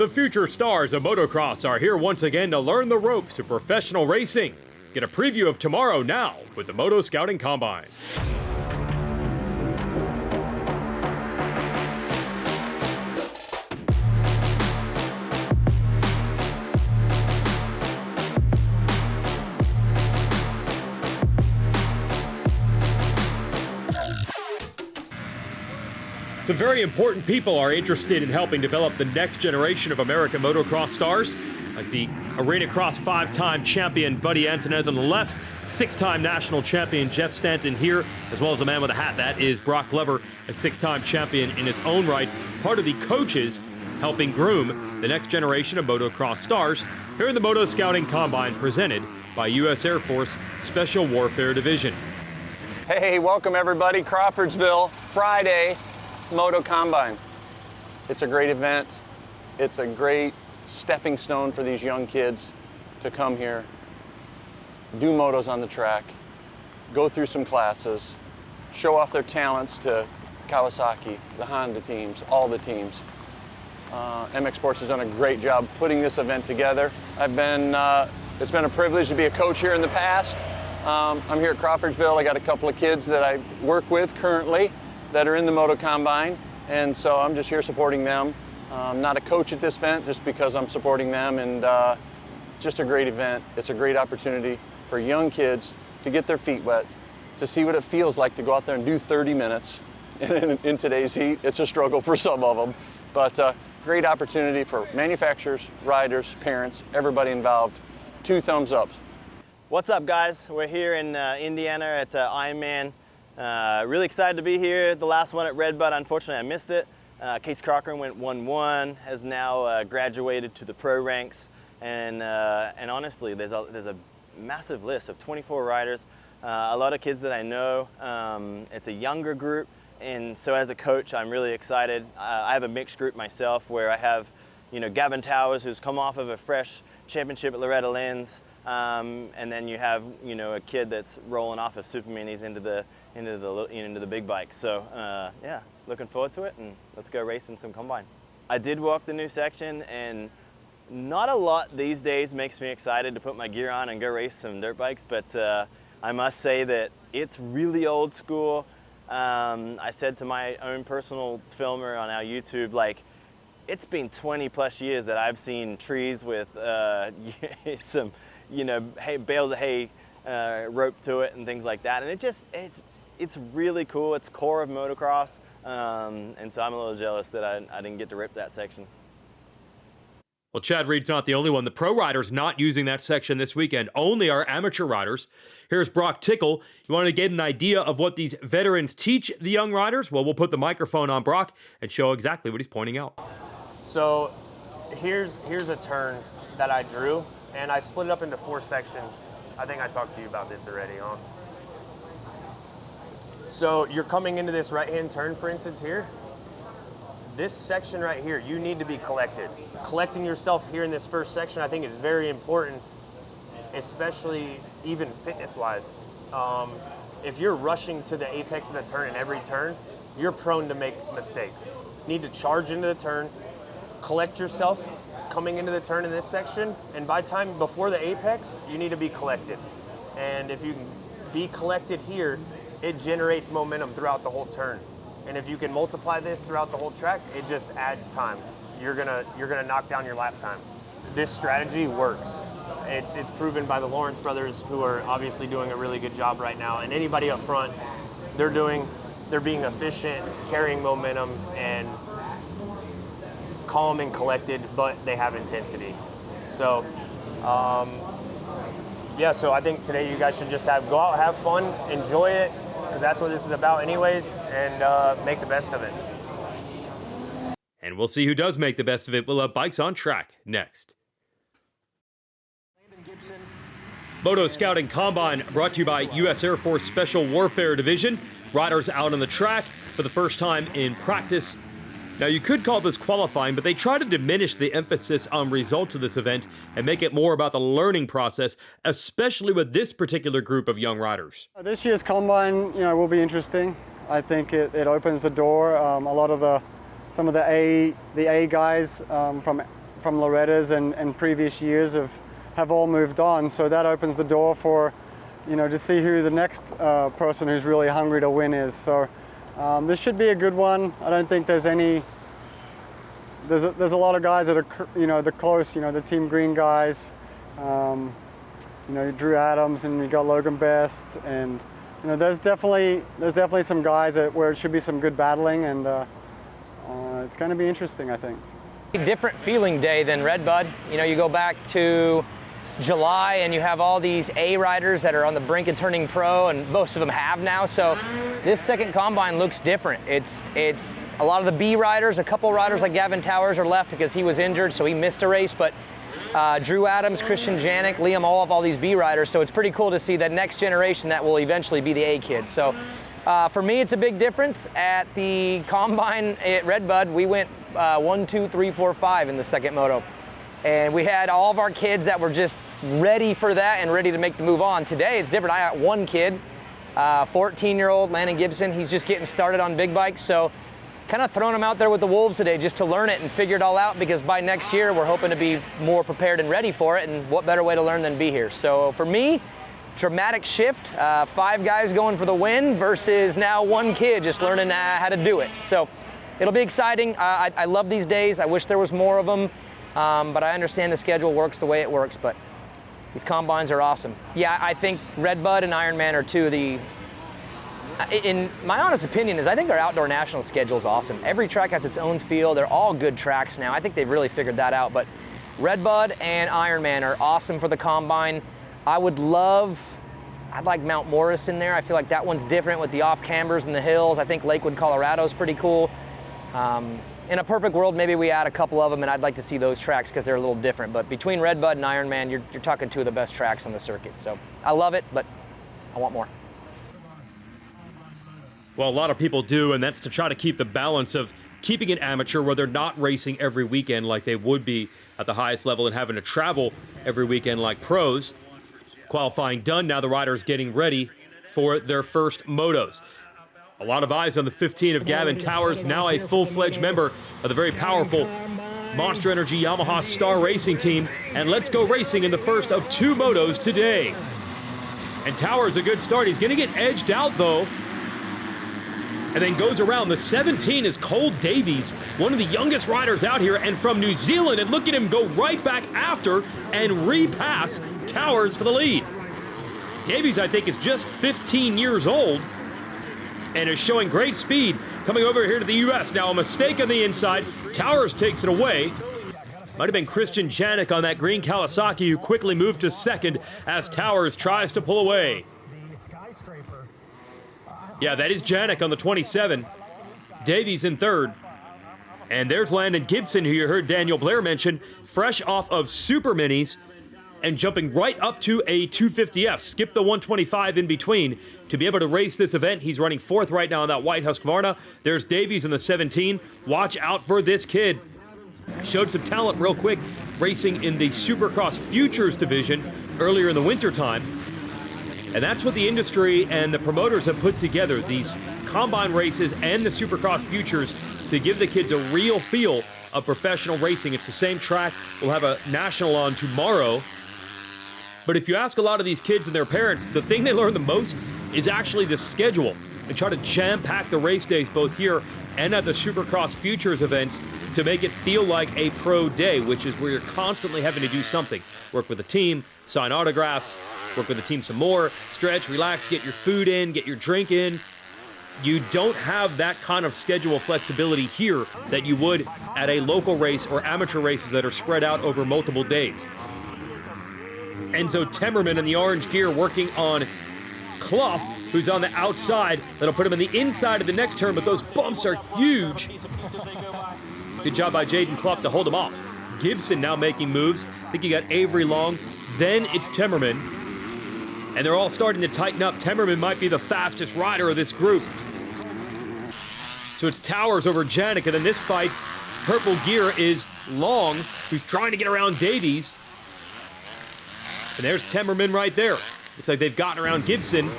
The future stars of motocross are here once again to learn the ropes of professional racing. Get a preview of tomorrow now with the Moto Scouting Combine. Some very important people are interested in helping develop the next generation of American motocross stars, like the Arena Cross 5-time champion Buddy Antonez on the left, 6-time national champion Jeff Stanton here, as well as a man with a hat, that is Brock Glover, a 6-time champion in his own right, part of the coaches helping groom the next generation of motocross stars here in the Moto Scouting Combine presented by U.S. Air Force Special Warfare Division. Hey, welcome everybody, Crawfordsville, Friday. Moto Combine. It's a great event. It's a great stepping stone for these young kids to come here, do motos on the track, go through some classes, show off their talents to Kawasaki, the Honda teams, all the teams. MX Sports has done a great job putting this event together. It's been a privilege to be a coach here in the past. I'm here at Crawfordsville. I got a couple of kids that I work with currently that are in the Moto Combine, and so I'm just here supporting them. I'm not a coach at this event just because I'm supporting them, and just a great event. It's a great opportunity for young kids to get their feet wet, to see what it feels like to go out there and do 30 minutes. In today's heat, it's a struggle for some of them, but great opportunity for manufacturers, riders, parents, everybody involved. 2 thumbs up. What's up, guys? We're here in Indiana at Ironman. Really excited to be here. The last one at Redbud, unfortunately I missed it. Case Cochran went 1-1, has now graduated to the pro ranks, and honestly, there's a massive list of 24 riders, a lot of kids that I know. It's a younger group, and so as a coach, I'm really excited. I have a mixed group myself, where I have, Gavin Towers, who's come off of a fresh championship at Loretta Lynn's, and then you have, a kid that's rolling off of super minis into the big bike. So yeah, looking forward to it, and let's go racing some combine. I did walk the new section, and not a lot these days makes me excited to put my gear on and go race some dirt bikes, but I must say that it's really old school. I said to my own personal filmer on our YouTube, like, it's been 20 plus years that I've seen trees with some, bales of hay rope to it and things like that, and it's really cool. It's core of motocross, and so I'm a little jealous that I didn't get to rip that section. Well, Chad Reed's not the only one. The pro riders not using that section this weekend, only our amateur riders. Here's Brock Tickle. You want to get an idea of what these veterans teach the young riders? Well, we'll put the microphone on Brock and show exactly what he's pointing out. So here's a turn that I drew, and I split it up into 4 sections. I think I talked to you about this already, huh? So you're coming into this right-hand turn, for instance, here. This section right here, you need to be collected. Collecting yourself here in this first section, I think, is very important, especially even fitness-wise. If you're rushing to the apex of the turn in every turn, you're prone to make mistakes. You need to charge into the turn, collect yourself coming into the turn in this section, and by time before the apex, you need to be collected. And if you can be collected here, it generates momentum throughout the whole turn. And if you can multiply this throughout the whole track, it just adds time. You're gonna knock down your lap time. This strategy works. It's proven by the Lawrence brothers, who are obviously doing a really good job right now. And anybody up front, they're being efficient, carrying momentum, and calm and collected, but they have intensity. So, yeah. So I think today you guys should just go out, have fun, enjoy it, because that's what this is about anyways, and make the best of it. And we'll see who does make the best of it. We'll have Bikes on Track next. Moto Scouting Combine brought to you by U.S. Air Force Special Warfare Division. Riders out on the track for the first time in practice. Now, you could call this qualifying, but they try to diminish the emphasis on results of this event and make it more about the learning process, especially with this particular group of young riders. This year's Combine, will be interesting. I think it opens the door. A lot of some of the A guys from from Loretta's and previous years have all moved on. So that opens the door for, to see who the next person who's really hungry to win is. So this should be a good one. I don't think there's any. There's a lot of guys that are, the close, the Team Green guys. Drew Adams, and you got Logan Best, and there's definitely some guys where it should be some good battling, and it's going to be interesting, I think. Different feeling day than Redbud. You go back to July and you have all these A riders that are on the brink of turning pro, and most of them have now. So this second combine looks different. It's a lot of the B riders, a couple riders like Gavin Towers are left because he was injured, so he missed a race, but Drew Adams, Christian Janik, Liam all these B riders. So it's pretty cool to see that next generation that will eventually be the A kids. So for me, it's a big difference. At the combine at Redbud, we went 1, 2, 3, 4, 5 in the second moto. And we had all of our kids that were just ready for that and ready to make the move on. Today, it's different. I got one kid, 14-year-old Landon Gibson. He's just getting started on big bikes. So kind of throwing him out there with the wolves today just to learn it and figure it all out, because by next year, we're hoping to be more prepared and ready for it. And what better way to learn than be here? So for me, dramatic shift. 5 guys going for the win versus now one kid just learning how to do it. So it'll be exciting. I love these days. I wish there was more of them. But I understand the schedule works the way it works, but these combines are awesome. Yeah, I think Redbud and Ironman are two of the, in my honest opinion, I think our outdoor national schedule is awesome. Every track has its own feel. They're all good tracks now. I think they've really figured that out, but Redbud and Ironman are awesome for the combine. I'd like Mount Morris in there. I feel like that one's different with the off-cambers and the hills. I think Lakewood, Colorado is pretty cool. In a perfect world, maybe we add a couple of them, and I'd like to see those tracks because they're a little different. But between Redbud and Ironman, you're talking two of the best tracks on the circuit. So I love it, but I want more. Well, a lot of people do, and that's to try to keep the balance of keeping it amateur where they're not racing every weekend like they would be at the highest level and having to travel every weekend like pros. Qualifying done, now the riders getting ready for their first motos. A lot of eyes on the 15 of Gavin Towers, now a full-fledged member of the very powerful Monster Energy Yamaha Star Racing team. And let's go racing in the first of 2 motos today. And Towers, a good start. He's going to get edged out, though. And then goes around. The 17 is Cole Davies, one of the youngest riders out here, and from New Zealand. And look at him go right back after and repass Towers for the lead. Davies, I think, is just 15 years old and is showing great speed coming over here to the U.S. Now a mistake on the inside. Towers takes it away. Might have been Christian Janik on that green Kawasaki who quickly moved to second as Towers tries to pull away. Yeah, that is Janik on the 27. Davies in third. And there's Landon Gibson, who you heard Daniel Blair mention, fresh off of Super Minis and jumping right up to a 250F. Skip the 125 in between to be able to race this event. He's running 4th right now on that white Husqvarna. There's Davies in the 17. Watch out for this kid. Showed some talent real quick racing in the Supercross Futures division earlier in the wintertime. And that's what the industry and the promoters have put together, these combine races and the Supercross Futures, to give the kids a real feel of professional racing. It's the same track. We'll have a national on tomorrow. But if you ask a lot of these kids and their parents, the thing they learn the most is actually the schedule, and try to jam-pack the race days both here and at the Supercross Futures events to make it feel like a pro day, which is where you're constantly having to do something. Work with a team, sign autographs, work with the team some more, stretch, relax, get your food in, get your drink in. You don't have that kind of schedule flexibility here that you would at a local race or amateur races that are spread out over multiple days. Enzo Temmerman in the orange gear working on Clough, who's on the outside. That'll put him in the inside of the next turn, but those bumps are huge. Good job by Jaden Clough to hold him off. Gibson now making moves. I think you got Avery Long, then it's Temmerman. And they're all starting to tighten up. Temmerman might be the fastest rider of this group. So it's Towers over Janik, and in this fight, purple gear is Long, who's trying to get around Davies. And there's Temmerman right there. Looks like they've gotten around Gibson.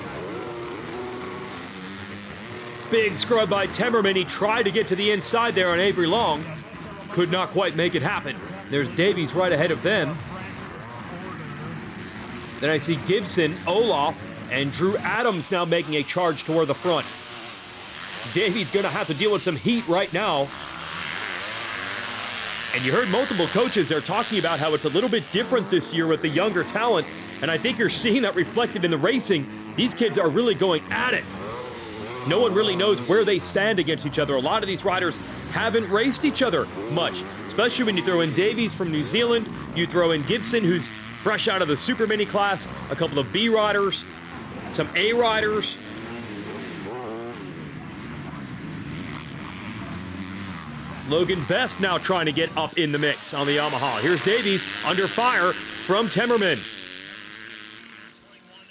Big scrub by Temmerman. He tried to get to the inside there on Avery Long. Could not quite make it happen. There's Davies right ahead of them. Then I see Gibson, Olaf, and Drew Adams now making a charge toward the front. Davies going to have to deal with some heat right now. And you heard multiple coaches there talking about how it's a little bit different this year with the younger talent, and I think you're seeing that reflected in the racing. These kids are really going at it. No one really knows where they stand against each other. A lot of these riders haven't raced each other much, especially when you throw in Davies from New Zealand, you throw in Gibson, who's fresh out of the Super Mini class, a couple of B riders, some A riders. Logan Best now trying to get up in the mix on the Yamaha. Here's Davies under fire from Temmerman.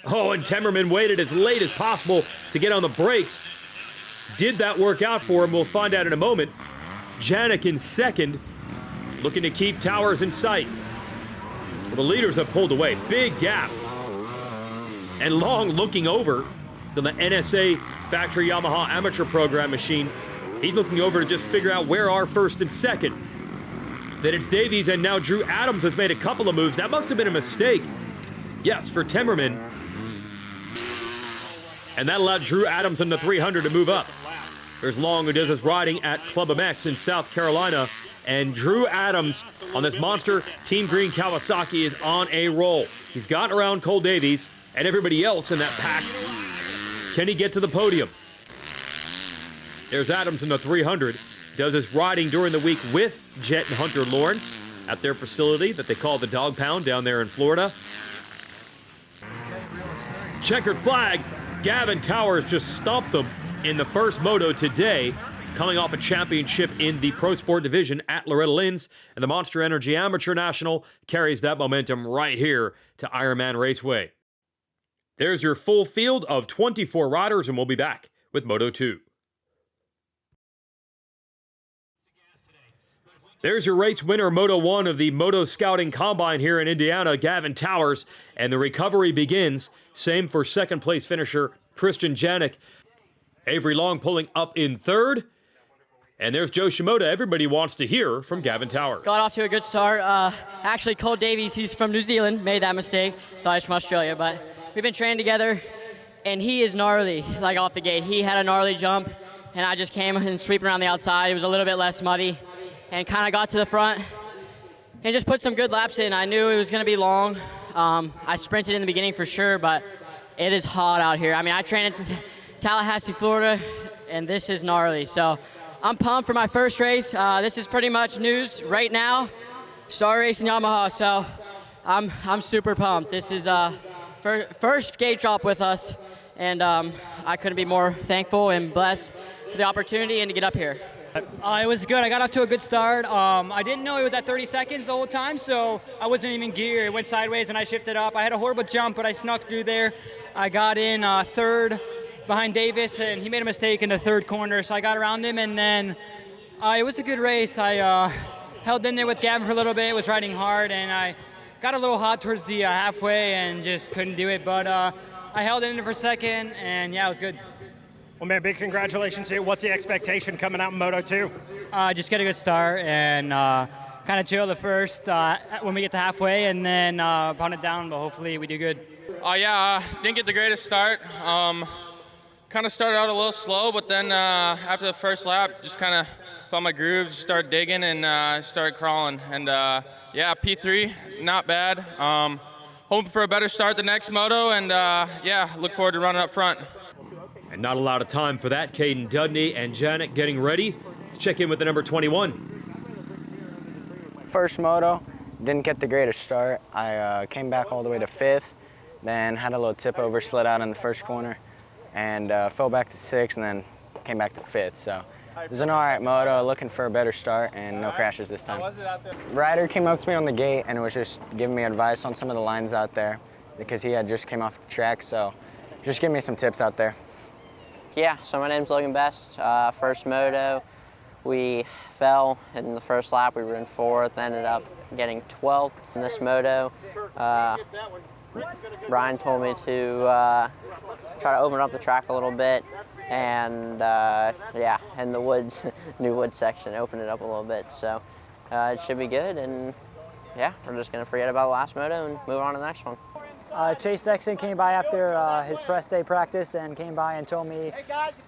Oh, and Temmerman waited as late as possible to get on the brakes. Did that work out for him? We'll find out in a moment. It's Janik in second, looking to keep Towers in sight. Well, the leaders have pulled away. Big gap. And Long looking over to the NSA Factory Yamaha Amateur Program machine. He's looking over to just figure out where are first and second. Then it's Davies, and now Drew Adams has made a couple of moves. That must have been a mistake. Yes, for Temmerman. And that allowed Drew Adams in the 300 to move up. There's Long, who does his riding at Club MX in South Carolina. And Drew Adams on this monster Team Green Kawasaki is on a roll. He's gotten around Cole Davies and everybody else in that pack. Can he get to the podium? There's Adams in the 300. Does his riding during the week with Jet and Hunter Lawrence at their facility that they call the Dog Pound down there in Florida. Checkered flag. Gavin Towers just stomped them in the first moto today, coming off a championship in the Pro Sport division at Loretta Lynn's, and the Monster Energy Amateur National carries that momentum right here to Ironman Raceway. There's your full field of 24 riders, and we'll be back with Moto 2. There's your race winner, Moto One of the Moto Scouting Combine here in Indiana, Gavin Towers, and the recovery begins. Same for second place finisher Christian Janik. Avery Long pulling up in third. And there's Joe Shimoda. Everybody wants to hear from Gavin Towers. Got off to a good start. Actually, Cole Davies, he's from New Zealand, made that mistake. Thought he's from Australia, but we've been training together, and he is gnarly, like off the gate. He had a gnarly jump, and I just came and sweeping around the outside. It was a little bit less muddy, and kind of got to the front and just put some good laps in. I knew it was going to be long. I sprinted in the beginning for sure, but it is hot out here. I mean, I trained in Tallahassee, Florida, and this is gnarly. So I'm pumped for my first race. This is pretty much news right now. Star Racing Yamaha, so I'm super pumped. This is first gate drop with us, and I couldn't be more thankful and blessed for the opportunity and to get up here. It was good. I got off to a good start. I didn't know it was at 30 seconds the whole time, so I wasn't even geared. It went sideways and I shifted up. I had a horrible jump, but I snuck through there. I got in third behind Davis, and he made a mistake in the third corner, so I got around him, and then it was a good race. I held in there with Gavin for a little bit, was riding hard, and I got a little hot towards the halfway and just couldn't do it, but I held in there for a second, and yeah, it was good. Well, man, big congratulations to you. What's the expectation coming out in Moto 2? Just get a good start and kind of chill the first when we get to halfway, and then pound it down, but hopefully we do good. Didn't get the greatest start. Kind of started out a little slow, but then after the first lap, just kind of found my groove, just started digging and started crawling. And P3, not bad. Hoping for a better start the next moto, and look forward to running up front. And not a lot of time for that. Caden Dudney and Janik getting ready. Let's check in with the number 21. First moto, didn't get the greatest start. I came back all the way to 5th, then had a little tip over, slid out in the first corner, and fell back to 6th, and then came back to 5th. So it was an all right moto, looking for a better start, and no crashes this time. Ryder came up to me on the gate and was just giving me advice on some of the lines out there because he had just came off the track, so just giving me some tips out there. Yeah, so my name's Logan Best. First moto, we fell in the first lap. We were in 4th, ended up getting 12th in this moto. Ryan told me to try to open up the track a little bit, and in the woods, new wood section, open it up a little bit. So it should be good, and yeah, we're just going to forget about the last moto and move on to the next one. Chase Sexton came by after his press day practice and came by and told me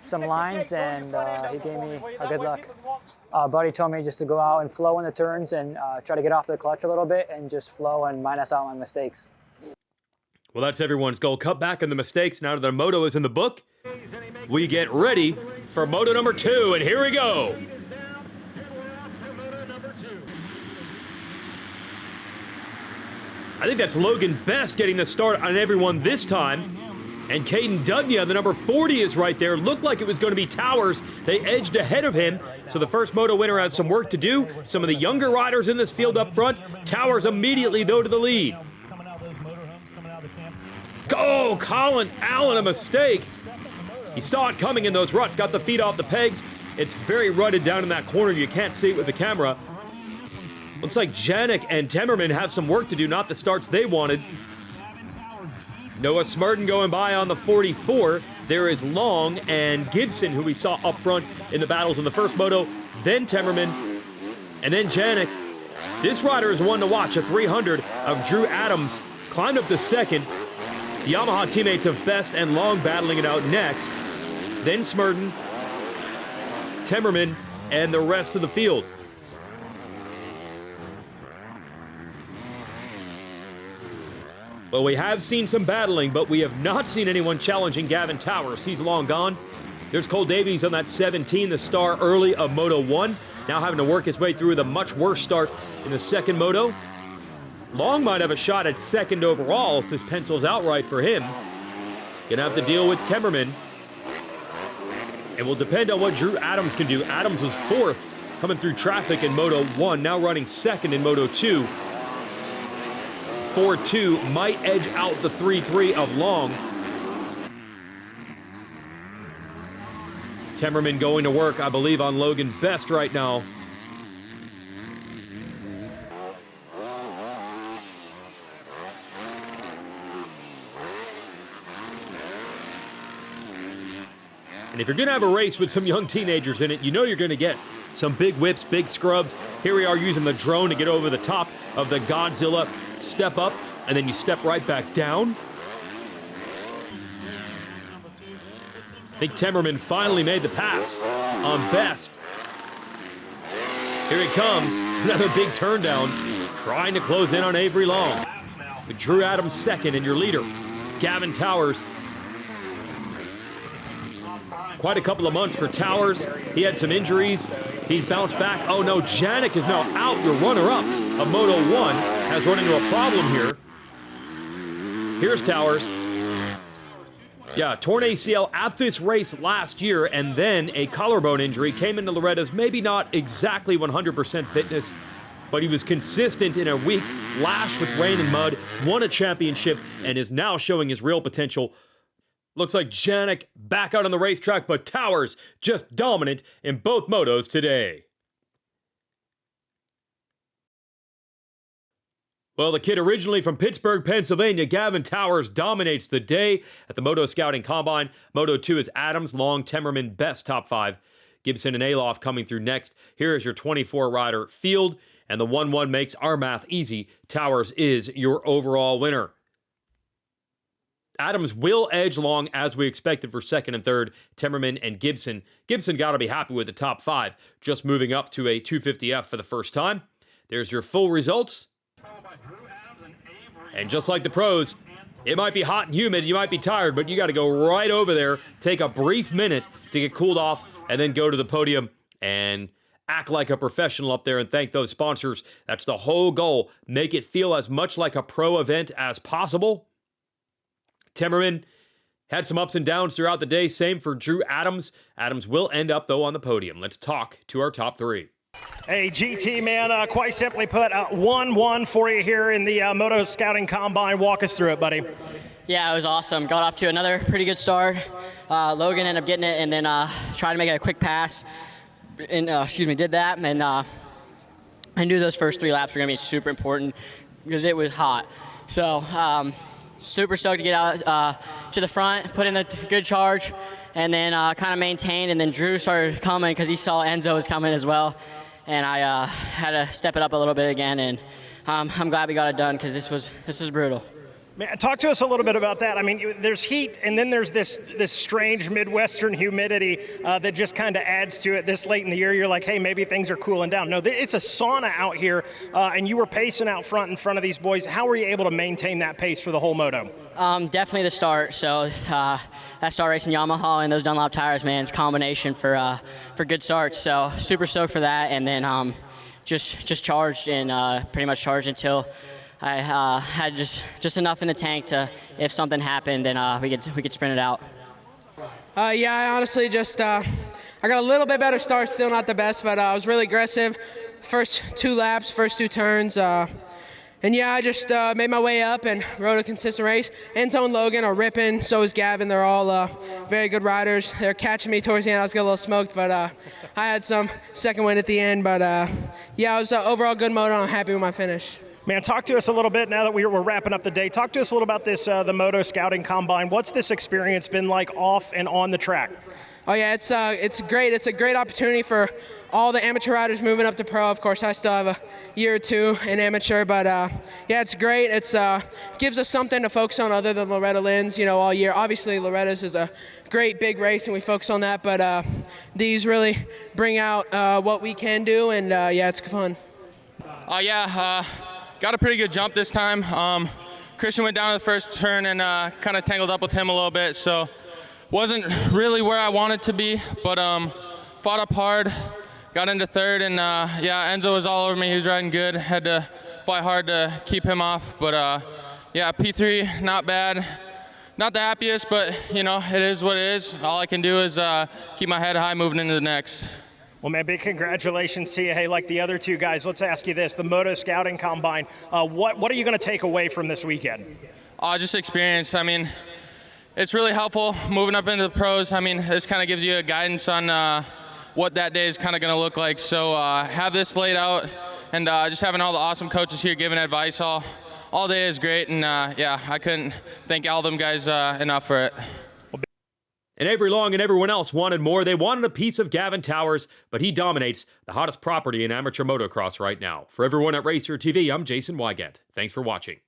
some lines, and he gave me a good luck. Buddy told me just to go out and flow in the turns and try to get off the clutch a little bit and just flow and minus out my mistakes. Well, that's everyone's goal. Cut back on the mistakes. Now that the moto is in the book, we get ready for moto number 2, and here we go. I think that's Logan Best getting the start on everyone this time. And Caden Dudnia, the number 40, is right there. Looked like it was going to be Towers. They edged ahead of him. So the first moto winner has some work to do. Some of the younger riders in this field up front. Towers immediately, though, to the lead. Oh, Colin Allen, a mistake. He saw it coming in those ruts. Got the feet off the pegs. It's very rutted down in that corner. You can't see it with the camera. Looks like Janik and Temmerman have some work to do, not the starts they wanted. Noah Smerden going by on the 44. There is Long and Gibson, who we saw up front in the battles in the first moto. Then Temmerman, and then Janik. This rider is one to watch, a 300 of Drew Adams. He's climbed up to second. The Yamaha teammates of Best and Long battling it out next. Then Smerden, Temmerman, and the rest of the field. Well, we have seen some battling, but we have not seen anyone challenging Gavin Towers. He's long gone. There's Cole Davies on that 17, the star early of Moto One, now having to work his way through the much worse start in the second moto. Long might have a shot at second overall if this pencils out right for him. Gonna have to deal with Temmerman. It will depend on what Drew Adams can do. Adams was 4th coming through traffic in Moto One, now running 2nd in Moto Two. 4-2 might edge out the 3-3 of Long. Temmerman going to work, I believe, on Logan Best right now. And if you're going to have a race with some young teenagers in it, you know you're going to get some big whips, big scrubs. Here we are using the drone to get over the top of the Godzilla. Step up, and then you step right back down. I think Temmerman finally made the pass on Best. Here he comes. Another big turn down. Trying to close in on Avery Long. With Drew Adams second and your leader, Gavin Towers. Quite a couple of months for Towers. He had some injuries. He's bounced back. Oh no, Janik is now out. Your runner-up of Moto One has run into a problem here. Here's Towers. Yeah, torn ACL at this race last year, and then a collarbone injury. Came into Loretta's maybe not exactly 100% fitness, but he was consistent in a week, lashed with rain and mud, won a championship, and is now showing his real potential. Looks like Janik back out on the racetrack, but Towers just dominant in both motos today. Well, the kid originally from Pittsburgh, Pennsylvania, Gavin Towers dominates the day at the Moto Scouting Combine. Moto 2 is Adams, Long, Temmerman, Best top 5. Gibson and Aloff coming through next. Here is your 24-rider field, and the 1-1 makes our math easy. Towers is your overall winner. Adams will edge Long as we expected for second and third. Temmerman and Gibson. Gibson got to be happy with the top 5, just moving up to a 250F for the first time. There's your full results. And just like the pros, it might be hot and humid, you might be tired, but you got to go right over there, take a brief minute to get cooled off, and then go to the podium and act like a professional up there and thank those sponsors. That's the whole goal. Make it feel as much like a pro event as possible. Temmerman had some ups and downs throughout the day. Same for Drew Adams. Adams will end up, though, on the podium. Let's talk to our top 3. Hey, GT, man, quite simply put, 1-1 for you here in the Moto Scouting Combine. Walk us through it, buddy. Yeah, it was awesome. Got off to another pretty good start. Logan ended up getting it and then tried to make a quick pass. And, did that. And I knew those first 3 laps were going to be super important because it was hot. So, super stoked to get out to the front, put in a good charge, and then kind of maintained. And then Drew started coming because he saw Enzo was coming as well. and I had to step it up a little bit again, and I'm glad we got it done because this was brutal. Man, talk to us a little bit about that. I mean, there's heat, and then there's this strange Midwestern humidity that just kind of adds to it. This late in the year, you're like, hey, maybe things are cooling down. No, it's a sauna out here, and you were pacing out front in front of these boys. How were you able to maintain that pace for the whole moto? Definitely the start. So that start racing Yamaha and those Dunlop tires, man, it's a combination for good starts. So super stoked for that, and then just charged and pretty much charged until I had just enough in the tank to, if something happened, then we could sprint it out. Yeah, I honestly just I got a little bit better start, still not the best, but I was really aggressive. First 2 laps, first 2 turns, and yeah, I just made my way up and rode a consistent race. Enzo and Logan are ripping, so is Gavin. They're all very good riders. They're catching me towards the end. I was getting a little smoked, but I had some second win at the end. But yeah, it was overall good moto. I'm happy with my finish. Man, talk to us a little bit now that we're wrapping up the day. Talk to us a little about this, the Moto Scouting Combine. What's this experience been like off and on the track? Oh yeah, it's great. It's a great opportunity for all the amateur riders moving up to pro. Of course, I still have a year or 2 in amateur, but yeah, it's great. It's gives us something to focus on other than Loretta Lynn's, all year. Obviously, Loretta's is a great big race, and we focus on that. But these really bring out what we can do, and yeah, it's fun. Got a pretty good jump this time. Christian went down to the first turn and kind of tangled up with him a little bit, so wasn't really where I wanted to be, but fought up hard, got into third, and yeah, Enzo was all over me. He was riding good. Had to fight hard to keep him off, but yeah, P3, not bad. Not the happiest, but it is what it is. All I can do is keep my head high moving into the next. Well, man, big congratulations to you. Hey, like the other 2 guys, let's ask you this. The Moto Scouting Combine, what are you going to take away from this weekend? Just experience. I mean, it's really helpful moving up into the pros. I mean, this kind of gives you a guidance on what that day is kind of going to look like. So have this laid out, and just having all the awesome coaches here giving advice all day is great. And yeah, I couldn't thank all them guys enough for it. And Avery Long and everyone else wanted more. They wanted a piece of Gavin Towers, but he dominates the hottest property in amateur motocross right now. For everyone at Racer TV, I'm Jason Wygant. Thanks for watching.